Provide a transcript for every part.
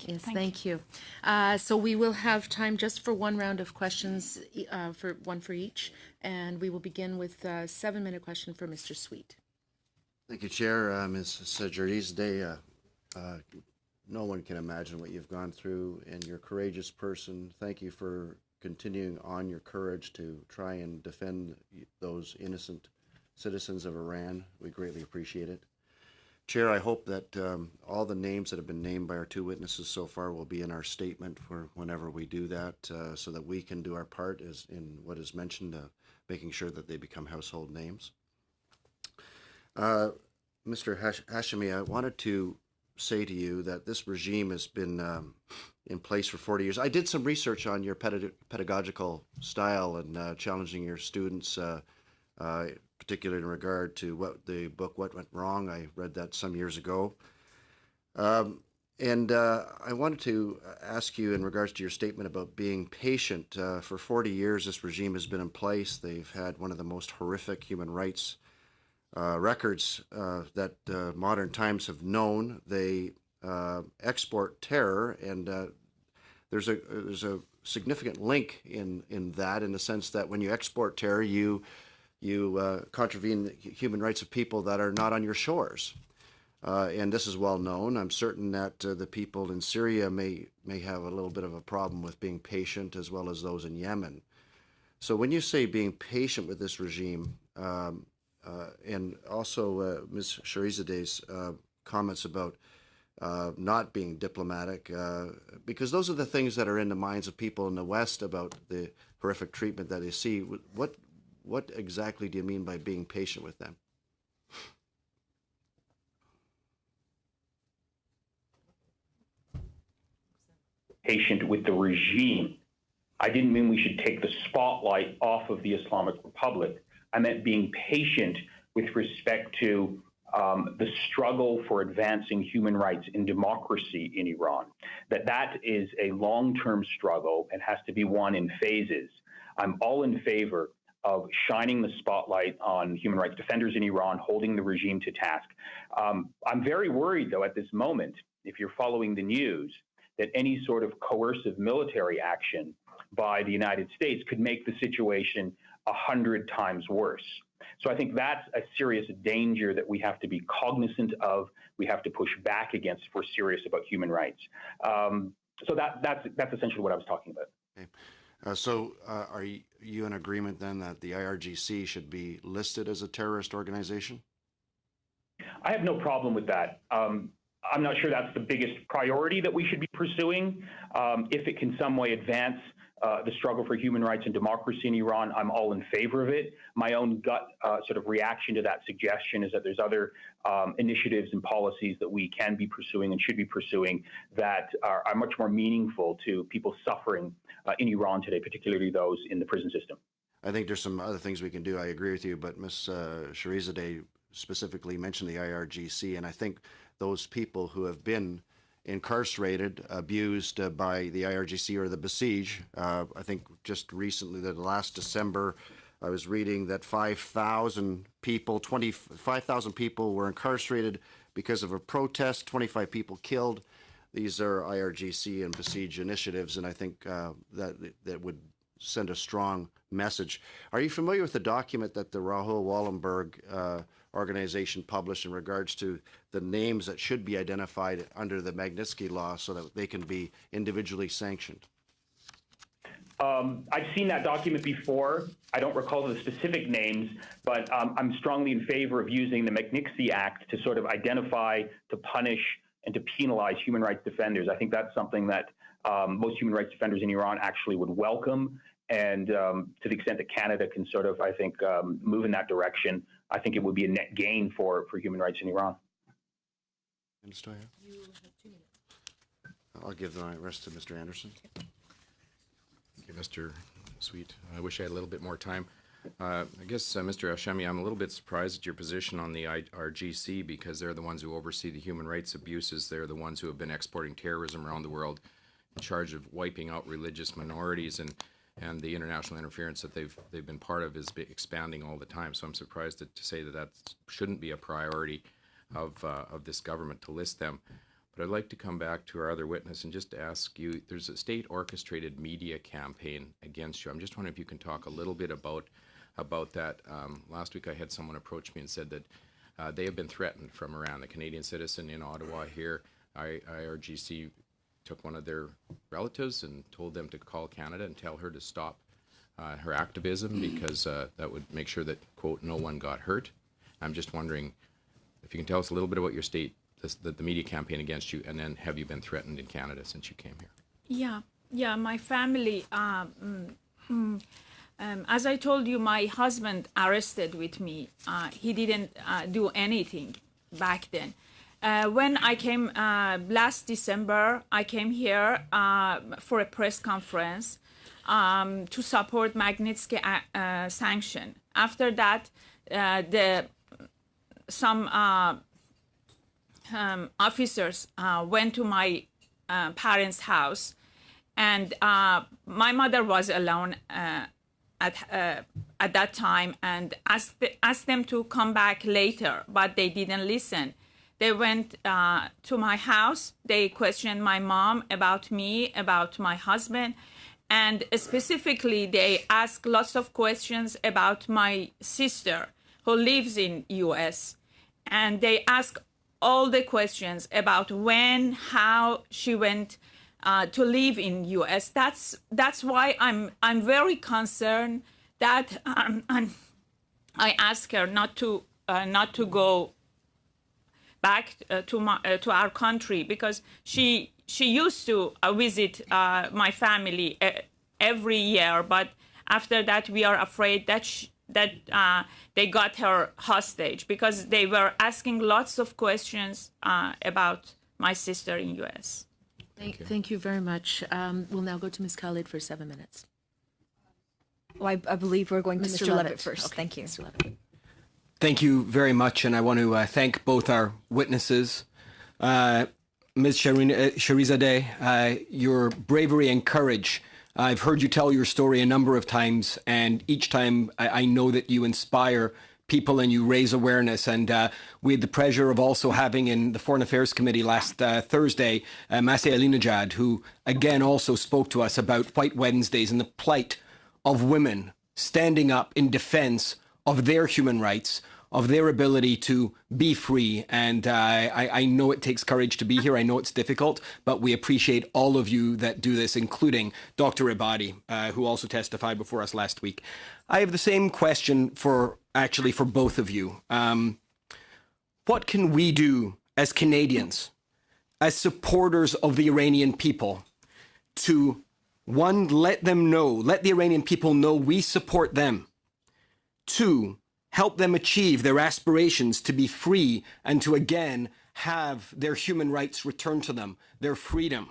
Thank you. Yes, Thank you. you. So we will have time just for one round of questions, for one for each, and we will begin with a 7-minute question for Mr. Sweet. Thank you, Chair. Ms. Sajarizdeh, no one can imagine what you've gone through, and you're a courageous person. Thank you for continuing on your courage to try and defend those innocent citizens of Iran. We greatly appreciate it. Chair, I hope that all the names that have been named by our two witnesses so far will be in our statement for whenever we do that, so that we can do our part as in what is mentioned, making sure that they become household names. Mr. Hashemi, I wanted to say to you that this regime has been in place for 40 years. I did some research on your pedagogical style and challenging your students, particularly in regard to what the book What Went Wrong. I read that some years ago. And I wanted to ask you in regards to your statement about being patient. For 40 years, this regime has been in place. They've had one of the most horrific human rights records that modern times have known. They export terror, and there's a significant link in that, in the sense that when you export terror, you contravene the human rights of people that are not on your shores. And this is well known. I'm certain that the people in Syria may have a little bit of a problem with being patient, as well as those in Yemen. So when you say being patient with this regime, and also Ms. Sharizade's comments about not being diplomatic, because those are the things that are in the minds of people in the West about the horrific treatment that they see. What exactly do you mean by being patient with them? Patient with the regime. I didn't mean we should take the spotlight off of the Islamic Republic. I meant being patient with respect to the struggle for advancing human rights and democracy in Iran. That is a long-term struggle and has to be won in phases. I'm all in favor of shining the spotlight on human rights defenders in Iran, holding the regime to task. I'm very worried, though, at this moment, if you're following the news, that any sort of coercive military action by the United States could make the situation 100 times worse. So I think that's a serious danger that we have to be cognizant of, we have to push back against if we're serious about human rights. So that's essentially what I was talking about. Okay. So are you in agreement then that the IRGC should be listed as a terrorist organization? I have no problem with that. I'm not sure that's the biggest priority that we should be pursuing. If it can some way advance the struggle for human rights and democracy in Iran, I'm all in favor of it. My own gut sort of reaction to that suggestion is that there's other initiatives and policies that we can be pursuing and should be pursuing that are much more meaningful to people suffering in Iran today, particularly those in the prison system. I think there's some other things we can do. I agree with you, but Ms. Sharizadeh specifically mentioned the IRGC, and I think those people who have been incarcerated, abused by the IRGC or the Besiege. I think just recently, that last December, I was reading that 5,000 people were incarcerated because of a protest, 25 people killed. These are IRGC and Besiege initiatives, and I think that would send a strong message. Are you familiar with the document that the Rahul Wallenberg organization published in regards to the names that should be identified under the Magnitsky Law so that they can be individually sanctioned? I've seen that document before. I don't recall the specific names, but I'm strongly in favor of using the Magnitsky Act to sort of identify, to punish, and to penalize human rights defenders. I think that's something that most human rights defenders in Iran actually would welcome. And to the extent that Canada can sort of, I think, move in that direction, I think it would be a net gain for human rights in Iran. You have 2 minutes. I'll give the rest to Mr. Anderson. Okay, Mr. Sweet, I wish I had a little bit more time. I guess, Mr. Hashemi, I'm a little bit surprised at your position on the IRGC, because they're the ones who oversee the human rights abuses. They're the ones who have been exporting terrorism around the world, in charge of wiping out religious minorities, and the international interference that they've been part of is expanding all the time. So I'm surprised to say that shouldn't be a priority of this government to list them. But I'd like to come back to our other witness and just ask you, there's a state orchestrated media campaign against you. I'm just wondering if you can talk a little bit about that. Last week I had someone approach me and said that they have been threatened from Iran. The Canadian citizen in Ottawa here, IRGC took one of their relatives and told them to call Canada and tell her to stop her activism because that would make sure that, quote, no one got hurt. I'm just wondering if you can tell us a little bit about your state, the media campaign against you, and then have you been threatened in Canada since you came here? Yeah, my family, as I told you, my husband arrested with me. He didn't do anything back then. When I came last December, I came here for a press conference to support Magnitsky sanction. After that, some officers went to my parents' house, and my mother was alone at that time, and asked them to come back later, but they didn't listen. They went to my house. They questioned my mom about me, about my husband, and specifically they asked lots of questions about my sister who lives in U.S. And they asked all the questions about when, how she went to live in U.S. That's why I'm very concerned that I asked her not to go back to our country, because she used to visit my family every year, but after that we are afraid that they got her hostage because they were asking lots of questions about my sister in U.S. Thank you very much. We'll now go to Ms. Khalid for 7 minutes. Well, I believe we're going to Mr. Levitt first. Okay, Thank you. Mr. Levitt. Thank you very much, and I want to thank both our witnesses. Ms. Sharizadeh, your bravery and courage. I've heard you tell your story a number of times, and each time I know that you inspire people and you raise awareness. And we had the pleasure of also having in the Foreign Affairs Committee last Thursday, Masih Alinejad, who again also spoke to us about White Wednesdays and the plight of women standing up in defense of their human rights, of their ability to be free. And I know it takes courage to be here. I know it's difficult, but we appreciate all of you that do this, including Dr. Ibadi, who also testified before us last week. I have the same question for both of you. What can we do as Canadians, as supporters of the Iranian people, to, one, let the Iranian people know we support them, two, help them achieve their aspirations to be free and to again have their human rights returned to them, their freedom,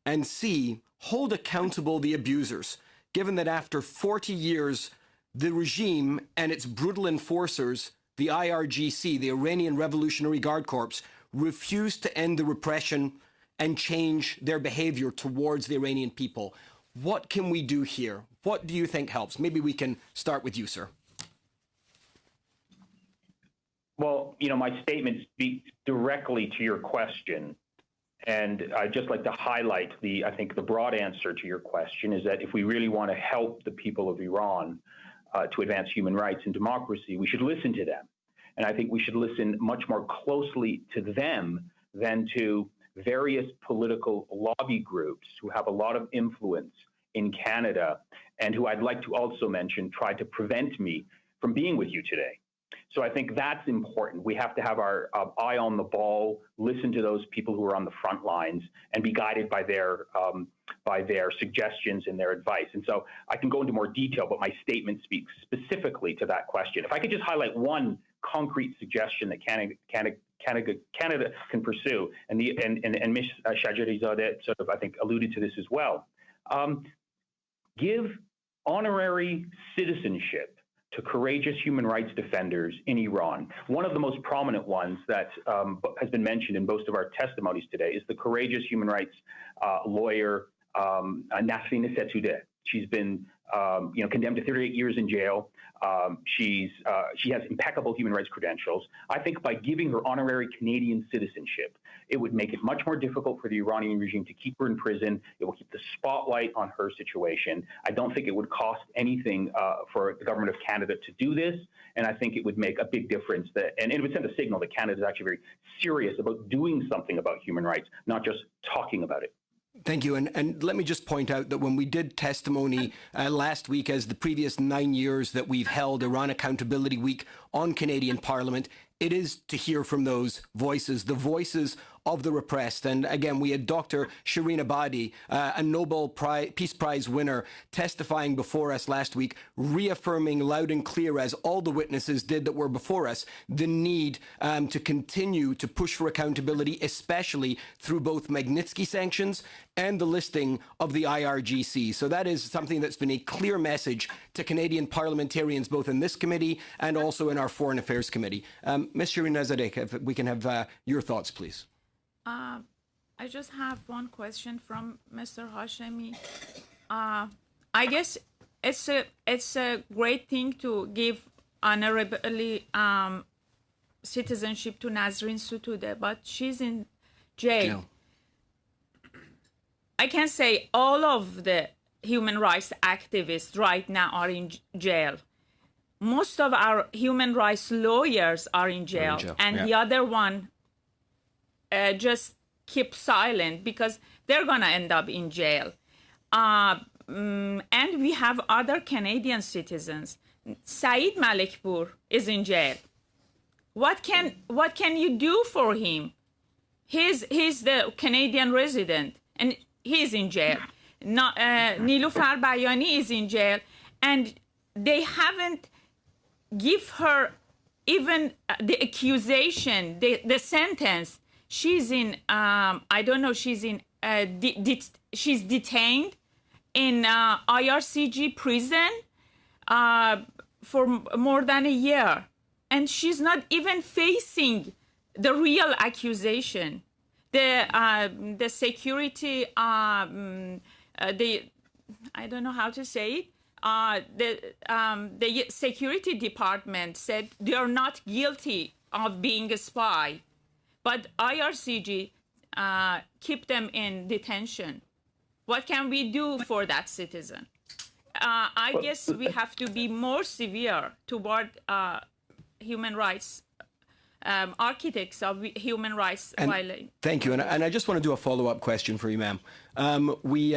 and C, hold accountable the abusers, given that after 40 years, the regime and its brutal enforcers, the IRGC, the Iranian Revolutionary Guard Corps, refused to end the repression and change their behavior towards the Iranian people. What can we do here? What do you think helps? Maybe we can start with you, sir. Well, my statement speaks directly to your question. And I'd just like to highlight I think the broad answer to your question is that if we really want to help the people of Iran to advance human rights and democracy, we should listen to them. And I think we should listen much more closely to them than to various political lobby groups who have a lot of influence in Canada and who I'd like to also mention tried to prevent me from being with you today. So I think that's important. We have to have our eye on the ball, listen to those people who are on the front lines, and be guided by their suggestions and their advice. And so I can go into more detail, but my statement speaks specifically to that question. If I could just highlight one concrete suggestion that Canada can pursue, and Ms. Shajarizadeh sort of, I think, alluded to this as well. Give honorary citizenship to courageous human rights defenders in Iran. One of the most prominent ones that has been mentioned in most of our testimonies today is the courageous human rights lawyer Nasrin Sotoudeh. She's been, condemned to 38 years in jail. She has impeccable human rights credentials. I think by giving her honorary Canadian citizenship, it would make it much more difficult for the Iranian regime to keep her in prison. It will keep the spotlight on her situation. I don't think it would cost anything for the government of Canada to do this, and I think it would make a big difference. And it would send a signal that Canada is actually very serious about doing something about human rights, not just talking about it. Thank you. And let me just point out that when we did testimony last week, as the previous 9 years that we've held Iran Accountability Week on Canadian Parliament, it is to hear from those voices, the voices of the repressed. And again, we had Dr. Shireen Ebadi, a Nobel Peace Prize winner, testifying before us last week, reaffirming loud and clear, as all the witnesses did that were before us, the need to continue to push for accountability, especially through both Magnitsky sanctions and the listing of the IRGC. So that is something that's been a clear message to Canadian parliamentarians, both in this committee and also in our Foreign Affairs Committee. Ms. Shireen Nazarek, if we can have your thoughts, please. I just have one question from Mr. Hashemi. I guess it's a great thing to give honorably citizenship to Nazrin Sotoudeh, but she's in jail. I can say all of the human rights activists right now are in jail. Most of our human rights lawyers are in jail, and the other one just keep silent because they're going to end up in jail. And we have other Canadian citizens. Saeed Malikpour is in jail. What can you do for him? He's the Canadian resident, and he's in jail. Niloufar Bayani is in jail, and they haven't give her even the accusation, the sentence. She's in, I don't know, she's in, she's detained in IRCG prison for more than a year. And she's not even facing the real accusation. The security, I don't know how to say it, the security department said they're not guilty of being a spy. But IRCG keep them in detention. What can we do for that citizen? I guess we have to be more severe toward human rights, architects of human rights violation. Thank you. And I just want to do a follow-up question for you, ma'am. We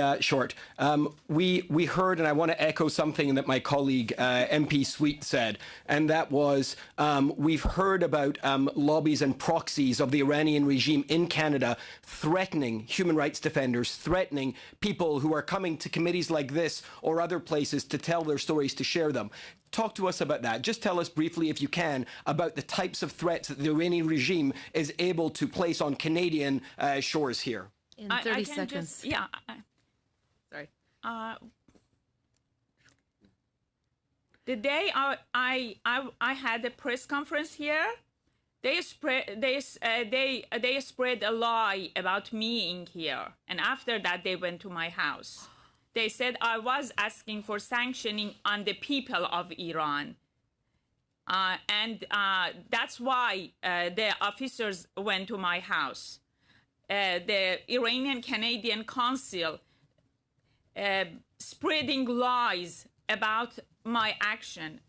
heard, and I want to echo something that my colleague MP Sweet said, and that was we've heard about lobbies and proxies of the Iranian regime in Canada threatening human rights defenders, threatening people who are coming to committees like this or other places to tell their stories, to share them. Talk to us about that. Just tell us briefly, if you can, about the types of threats that the Iranian regime is able to place on Canadian shores here. In 30 seconds. Sorry. The day I had a press conference here, they spread a lie about me in here, and after that they went to my house. They said I was asking for sanctioning on the people of Iran. And that's why the officers went to my house. The Iranian Canadian Consul spreading lies about my action.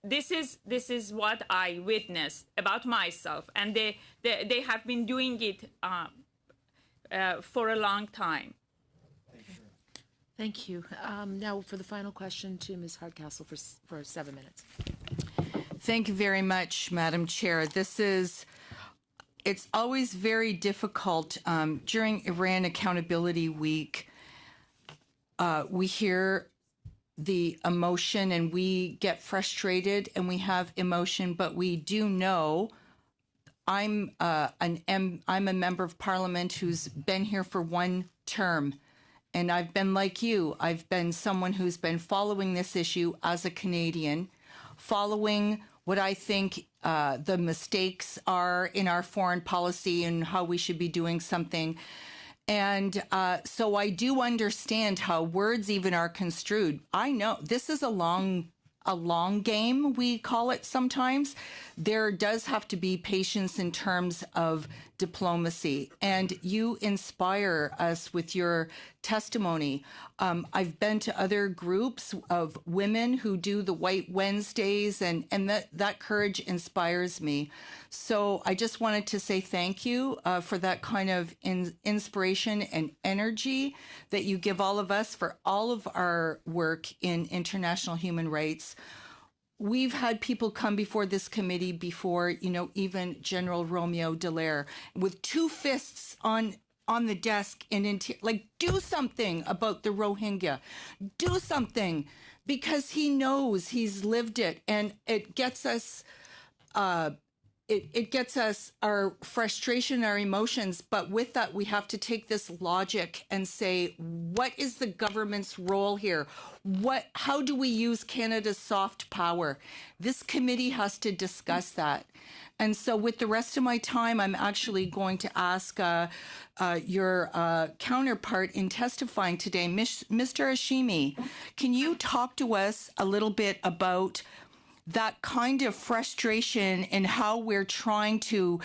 This is what I witnessed about myself, and they have been doing it for a long time. Thank you. Now for the final question to Ms. Hardcastle for 7 minutes. Thank you very much, Madam Chair. It's always very difficult during Iran Accountability Week. We hear the emotion and we get frustrated and we have emotion, but we do know I'm a member of Parliament who's been here for one term. And I've been like you. I've been someone who's been following this issue as a Canadian, following what I think the mistakes are in our foreign policy and how we should be doing something. And so I do understand how words even are construed. I know this is a long game, we call it sometimes. There does have to be patience in terms of diplomacy, and you inspire us with your testimony. I've been to other groups of women who do the White Wednesdays, and that courage inspires me. So I just wanted to say thank you for that kind of inspiration and energy that you give all of us for all of our work in international human rights. We've had people come before this committee before, even General Romeo Dallaire with two fists on the desk and do something about the Rohingya. Do something, because he knows, he's lived it, and it gets us it gets us our frustration, our emotions. But with that, we have to take this logic and say, what is the government's role here? How do we use Canada's soft power? This committee has to discuss that. And so with the rest of my time, I'm actually going to ask your counterpart in testifying today, Mr. Hashemi, can you talk to us a little bit about that kind of frustration and how we're trying to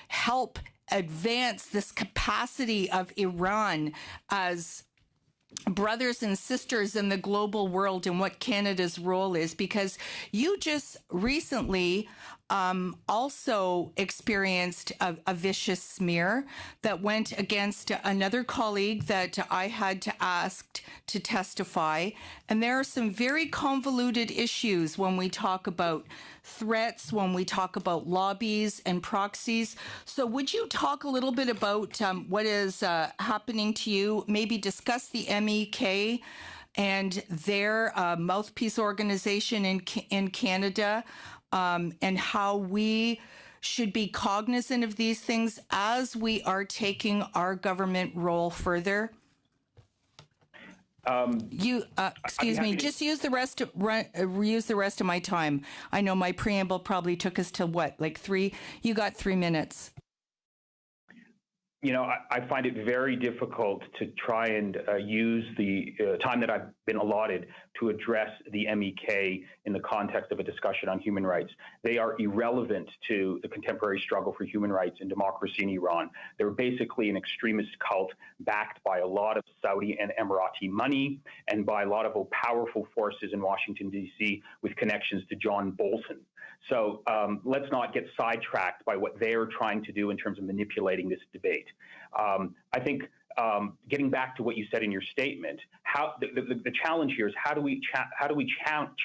help advance this capacity of Iran as brothers and sisters in the global world, and what Canada's role is? Because you just recently also experienced a vicious smear that went against another colleague that I had to ask to testify. And there are some very convoluted issues when we talk about threats, when we talk about lobbies and proxies. So would you talk a little bit about what is happening to you? Maybe discuss the MEK and their mouthpiece organization in Canada, and how we should be cognizant of these things as we are taking our government role further. Excuse me, just use the rest of my time. I know my preamble probably took us to like 3. You got 3 minutes. I find it very difficult to try and use the time that I've been allotted to address the MEK in the context of a discussion on human rights. They are irrelevant to the contemporary struggle for human rights and democracy in Iran. They're basically an extremist cult backed by a lot of Saudi and Emirati money and by a lot of powerful forces in Washington, D.C. with connections to John Bolton. So let's not get sidetracked by what they're trying to do in terms of manipulating this debate. I think getting back to what you said in your statement, the challenge here is how do we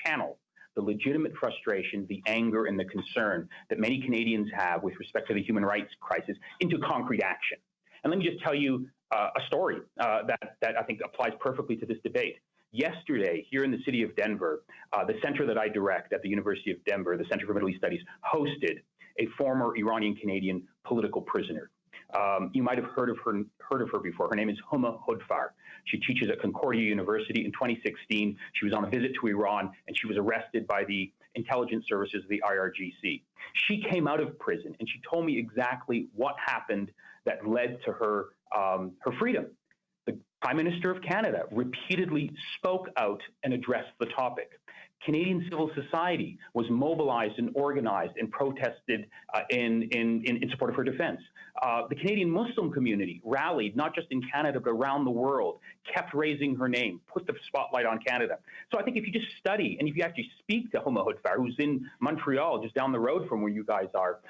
channel the legitimate frustration, the anger, and the concern that many Canadians have with respect to the human rights crisis into concrete action. And let me just tell you a story that I think applies perfectly to this debate. Yesterday, here in the city of Denver, the center that I direct at the University of Denver, the Center for Middle East Studies, hosted a former Iranian-Canadian political prisoner. You might have heard of her before. Her name is Huma Hodfar. She teaches at Concordia University. In 2016, she was on a visit to Iran, and she was arrested by the intelligence services of the IRGC. She came out of prison, and she told me exactly what happened that led to her freedom. The Prime Minister of Canada repeatedly spoke out and addressed the topic. Canadian civil society was mobilized and organized and protested in support of her defense. The Canadian Muslim community rallied, not just in Canada, but around the world, kept raising her name, put the spotlight on Canada. So I think if you just study, and if you actually speak to Huma Hodfar, who's in Montreal, just down the road from where you guys are,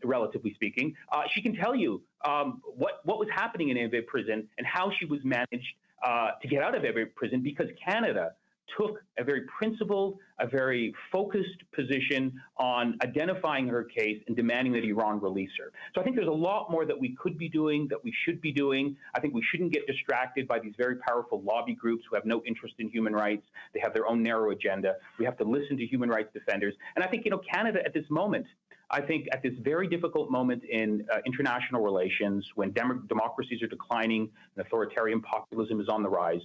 relatively speaking, she can tell you what was happening in Evin prison and how she was managed to get out of Evin prison, because Canada took a very principled, a very focused position on identifying her case and demanding that Iran release her. So I think there's a lot more that we could be doing, that we should be doing. I think we shouldn't get distracted by these very powerful lobby groups who have no interest in human rights. They have their own narrow agenda. We have to listen to human rights defenders. And I think, Canada at this moment, I think at this very difficult moment in international relations, when democracies are declining and authoritarian populism is on the rise,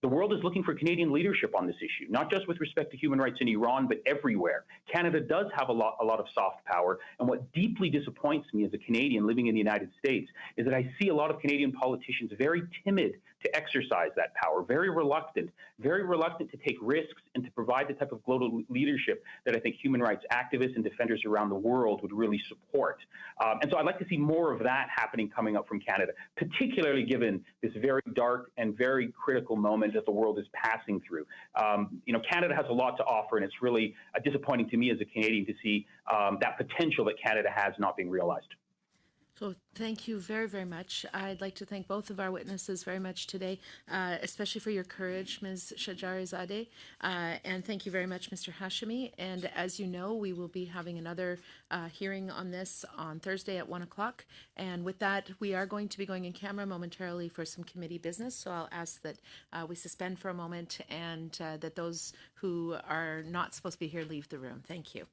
The world is looking for Canadian leadership on this issue, not just with respect to human rights in Iran, but everywhere. Canada does have a lot of soft power. And what deeply disappoints me as a Canadian living in the United States is that I see a lot of Canadian politicians very timid to exercise that power, very reluctant to take risks and to provide the type of global leadership that I think human rights activists and defenders around the world would really support. And so I'd like to see more of that happening coming up from Canada, particularly given this very dark and very critical moment that the world is passing through. Canada has a lot to offer, and it's really disappointing to me as a Canadian to see that potential that Canada has not being realized. So thank you very, very much. I'd like to thank both of our witnesses very much today, especially for your courage, Ms. Shajarizadeh, and thank you very much, Mr. Hashemi. And as you know, we will be having another hearing on this on Thursday at 1 o'clock. And with that, we are going to be going in camera momentarily for some committee business. So I'll ask that we suspend for a moment and that those who are not supposed to be here leave the room. Thank you.